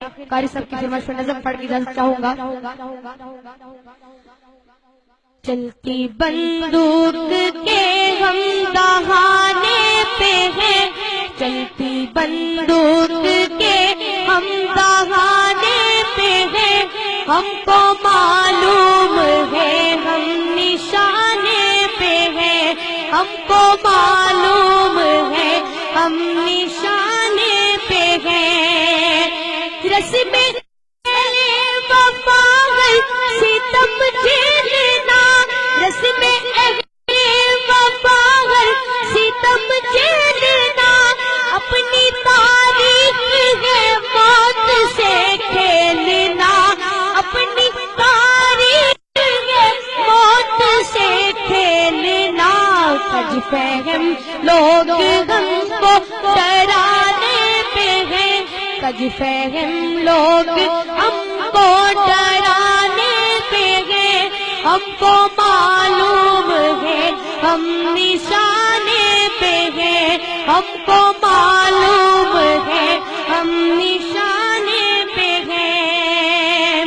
قاری صاحب کی فرمائش پر نظم پڑھ کے اجازت چاہوں گا۔ چلتی بندوق کے ہم دہانے پہ ہیں، چلتی بندوق کے ہم دہانے پہ ہیں، ہم کو معلوم ہے ہم نشانے پہ ہیں، ہم کو معلوم ہے ہم نشانے پہ ہیں۔ رسم وفا ہے ستم جھیلنا، رسم وفا ہے ستم جھیلنا، اپنی تاریخ ہے موت سے کھیلنا، اپنی تاریخ ہے موت سے کھیلنا۔ کج فہم لوگ ہم کو ڈرانے پہ ہیں، کج فہم لوگ ہم کو ڈرانے پہ ہیں، ہم کو معلوم ہے ہم نشانے پہ ہیں، ہم کو معلوم ہے ہم نشانے پہ ہیں۔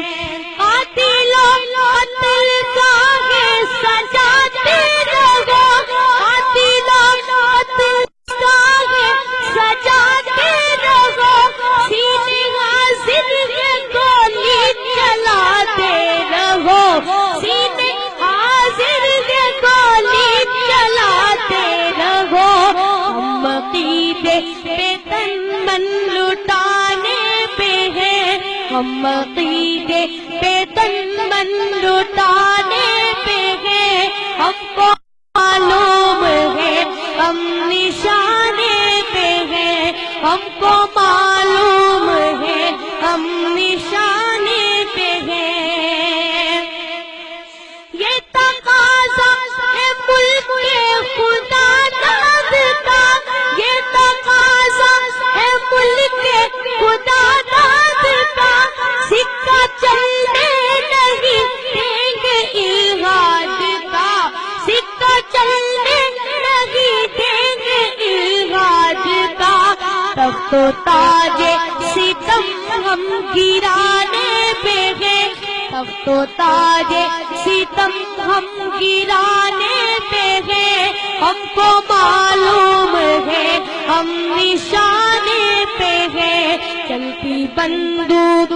قاتلوں قتل گاہ سجاتے رہو، قاتلوں قتل گاہ سجاتے رہو، سینے حاضر ہے گولی چلاتے رہو، سینے حاضر ہے گولی چلاتے رہو۔ ہم عقیدے پہ تن من لٹانے پہ ہیں، ہم عقیدے پہ تن من لٹانے پہ ہیں، ہم کو معلوم ہے ہم نشانے پہ ہیں، ہم کو معلوم ہے ہم نشانے پہ ہیں۔ یہ تقاضا ہے ملک کے خدا داد کا، یہ تقاضا ہے ملک کے خدا داد کا، سکہ چلنے نہیں دیں گے الہاد کا، سکہ چلنے نہیں دیں گے الہاد کا۔ تخت و تاج ستم ہم گرانے پہ ہیں، تخت و تاج ستم ہم گرانے پہ ہیں، ہم کو معلوم ہے ہم نشانے پہ ہیں۔ چلتی بندوق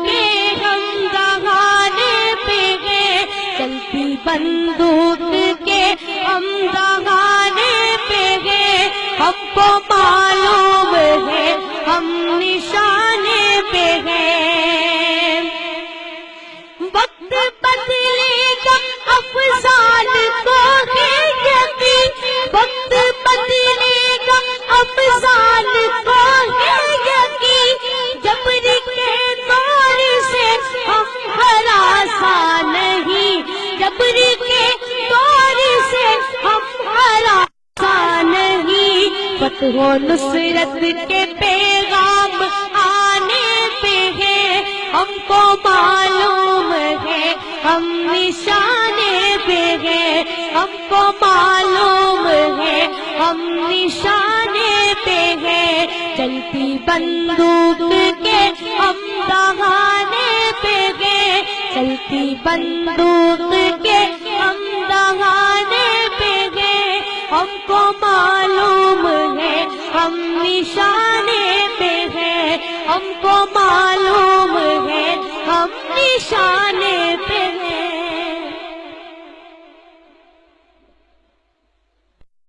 کے ہم دہانے پہ ہیں، چلتی بندوق کے ہم دہانے پہ ہیں، ہم کو معلوم ہے ہم نشانے پہ ہیں۔ وقت بدلے گا افضال کو ہے یقین، وقت بدلے گا افضال کو ہے یقین، جبر کے دور سے ہم ہراساں نہیں، جبر کے دور سے ہم ہراساں نہیں۔ فتح و نصرت کے پیغام آنے پہ ہیں، ہم کو معلوم ہے ہم نشانے پہ ہیں، ہم کو معلوم ہے ہم نشانے پہ ہیں۔ چلتی بندوق کے ہم دہانے پہ ہیں، چلتی بندوق کے ہم دہانے پہ ہیں، ہم کو معلوم ہے ہم نشانے پہ ہیں، ہم کو معلوم